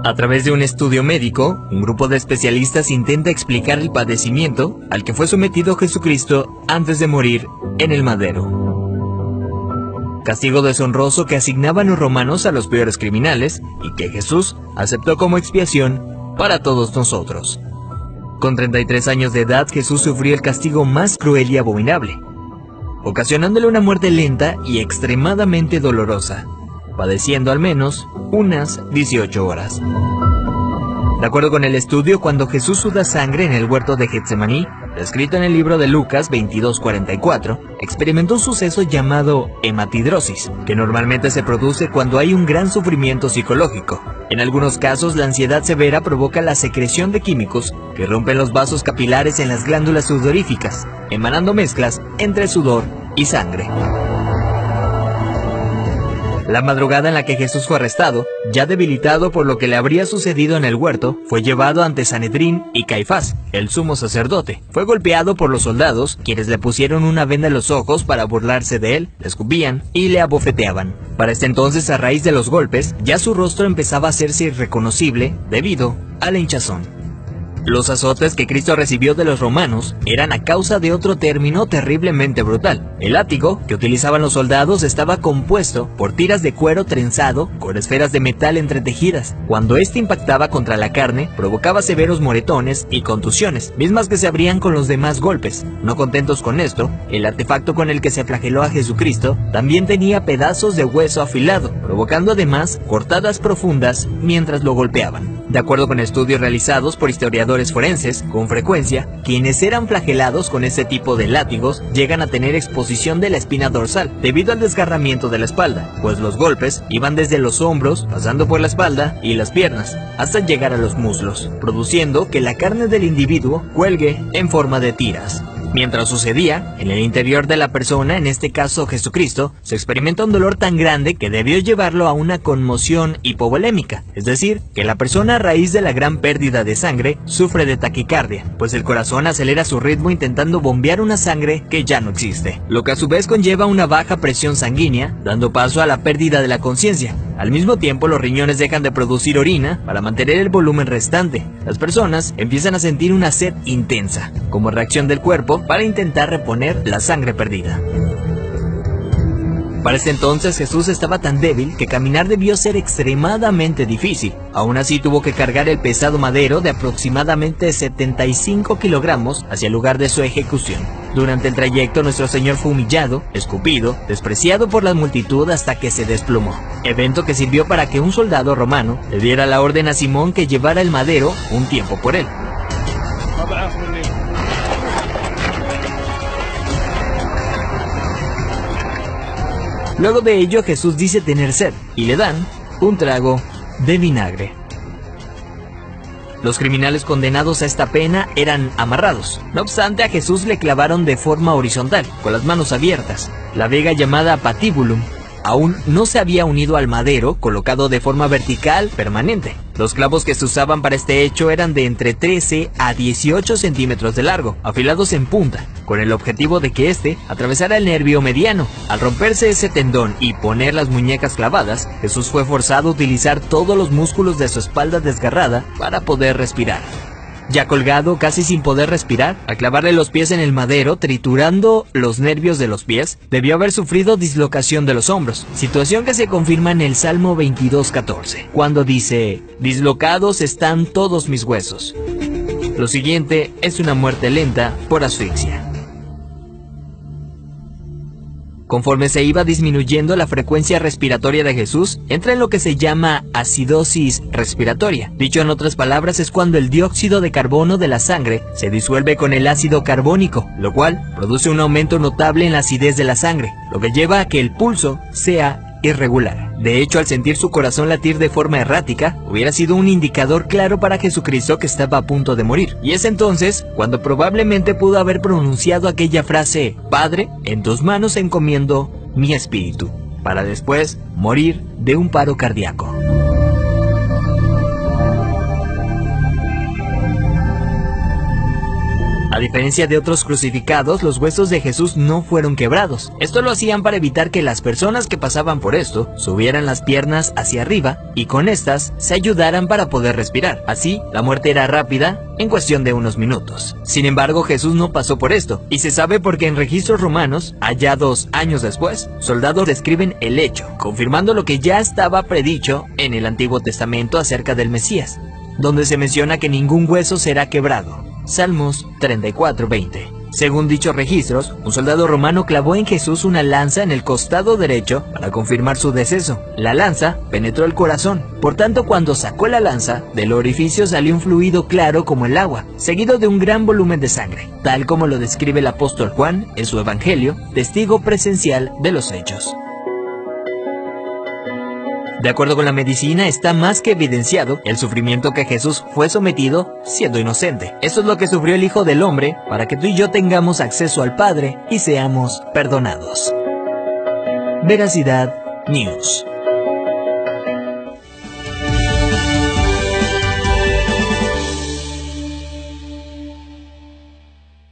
A través de un estudio médico, un grupo de especialistas intenta explicar el padecimiento al que fue sometido Jesucristo antes de morir en el madero. Castigo deshonroso que asignaban los romanos a los peores criminales y que Jesús aceptó como expiación para todos nosotros. Con 33 años de edad, Jesús sufrió el castigo más cruel y abominable, ocasionándole una muerte lenta y extremadamente dolorosa, padeciendo al menos unas 18 horas. De acuerdo con el estudio, cuando Jesús suda sangre en el huerto de Getsemaní, descrito en el libro de Lucas 22:44, experimentó un suceso llamado hematidrosis, que normalmente se produce cuando hay un gran sufrimiento psicológico. En algunos casos, la ansiedad severa provoca la secreción de químicos que rompen los vasos capilares en las glándulas sudoríficas, emanando mezclas entre sudor y sangre. La madrugada en la que Jesús fue arrestado, ya debilitado por lo que le habría sucedido en el huerto, fue llevado ante Sanedrín y Caifás, el sumo sacerdote. Fue golpeado por los soldados, quienes le pusieron una venda en los ojos para burlarse de él, le escupían y le abofeteaban. Para este entonces, a raíz de los golpes, ya su rostro empezaba a hacerse irreconocible debido a la hinchazón. Los azotes que Cristo recibió de los romanos eran a causa de otro término terriblemente brutal. El látigo que utilizaban los soldados estaba compuesto por tiras de cuero trenzado con esferas de metal entretejidas. Cuando este impactaba contra la carne, provocaba severos moretones y contusiones, mismas que se abrían con los demás golpes. No contentos con esto, el artefacto con el que se flageló a Jesucristo también tenía pedazos de hueso afilado, provocando además cortadas profundas mientras lo golpeaban. De acuerdo con estudios realizados por historiadores forenses, con frecuencia, quienes eran flagelados con este tipo de látigos llegan a tener exposición de la espina dorsal debido al desgarramiento de la espalda, pues los golpes iban desde los hombros, pasando por la espalda y las piernas, hasta llegar a los muslos, produciendo que la carne del individuo cuelgue en forma de tiras. Mientras sucedía, en el interior de la persona, en este caso Jesucristo, se experimenta un dolor tan grande que debió llevarlo a una conmoción hipovolémica, es decir, que la persona a raíz de la gran pérdida de sangre sufre de taquicardia, pues el corazón acelera su ritmo intentando bombear una sangre que ya no existe, lo que a su vez conlleva una baja presión sanguínea, dando paso a la pérdida de la conciencia. Al mismo tiempo, los riñones dejan de producir orina para mantener el volumen restante. Las personas empiezan a sentir una sed intensa, como reacción del cuerpo para intentar reponer la sangre perdida. Para este entonces Jesús estaba tan débil que caminar debió ser extremadamente difícil. Aún así tuvo que cargar el pesado madero de aproximadamente 75 kilogramos hacia el lugar de su ejecución. Durante el trayecto nuestro Señor fue humillado, escupido, despreciado por la multitud hasta que se desplomó. Evento que sirvió para que un soldado romano le diera la orden a Simón que llevara el madero un tiempo por él. Luego de ello, Jesús dice tener sed, y le dan un trago de vinagre. Los criminales condenados a esta pena eran amarrados. No obstante, a Jesús le clavaron de forma horizontal, con las manos abiertas. La viga llamada patíbulum aún no se había unido al madero, colocado de forma vertical permanente. Los clavos que se usaban para este hecho eran de entre 13 a 18 centímetros de largo, afilados en punta, con el objetivo de que éste atravesara el nervio mediano. Al romperse ese tendón y poner las muñecas clavadas, Jesús fue forzado a utilizar todos los músculos de su espalda desgarrada para poder respirar. Ya colgado, casi sin poder respirar, al clavarle los pies en el madero, triturando los nervios de los pies, debió haber sufrido dislocación de los hombros, situación que se confirma en el Salmo 22:14, cuando dice: «Dislocados están todos mis huesos». Lo siguiente es una muerte lenta por asfixia. Conforme se iba disminuyendo la frecuencia respiratoria de Jesús, entra en lo que se llama acidosis respiratoria. Dicho en otras palabras, es cuando el dióxido de carbono de la sangre se disuelve con el ácido carbónico, lo cual produce un aumento notable en la acidez de la sangre, lo que lleva a que el pulso sea irregular. De hecho, al sentir su corazón latir de forma errática, hubiera sido un indicador claro para Jesucristo que estaba a punto de morir. Y es entonces cuando probablemente pudo haber pronunciado aquella frase: «Padre, en tus manos encomiendo mi espíritu», para después morir de un paro cardíaco. A diferencia de otros crucificados, los huesos de Jesús no fueron quebrados. Esto lo hacían para evitar que las personas que pasaban por esto subieran las piernas hacia arriba y con estas se ayudaran para poder respirar. Así, la muerte era rápida en cuestión de unos minutos. Sin embargo, Jesús no pasó por esto, y se sabe porque en registros romanos, allá 2 años después, soldados describen el hecho, confirmando lo que ya estaba predicho en el Antiguo Testamento acerca del Mesías, donde se menciona que ningún hueso será quebrado. Salmos 34:20. Según dichos registros, un soldado romano clavó en Jesús una lanza en el costado derecho para confirmar su deceso. La lanza penetró el corazón, por tanto cuando sacó la lanza, del orificio salió un fluido claro como el agua, seguido de un gran volumen de sangre, tal como lo describe el apóstol Juan en su Evangelio, testigo presencial de los hechos. De acuerdo con la medicina, está más que evidenciado el sufrimiento que Jesús fue sometido siendo inocente. Esto es lo que sufrió el Hijo del Hombre para que tú y yo tengamos acceso al Padre y seamos perdonados. Veracidad News.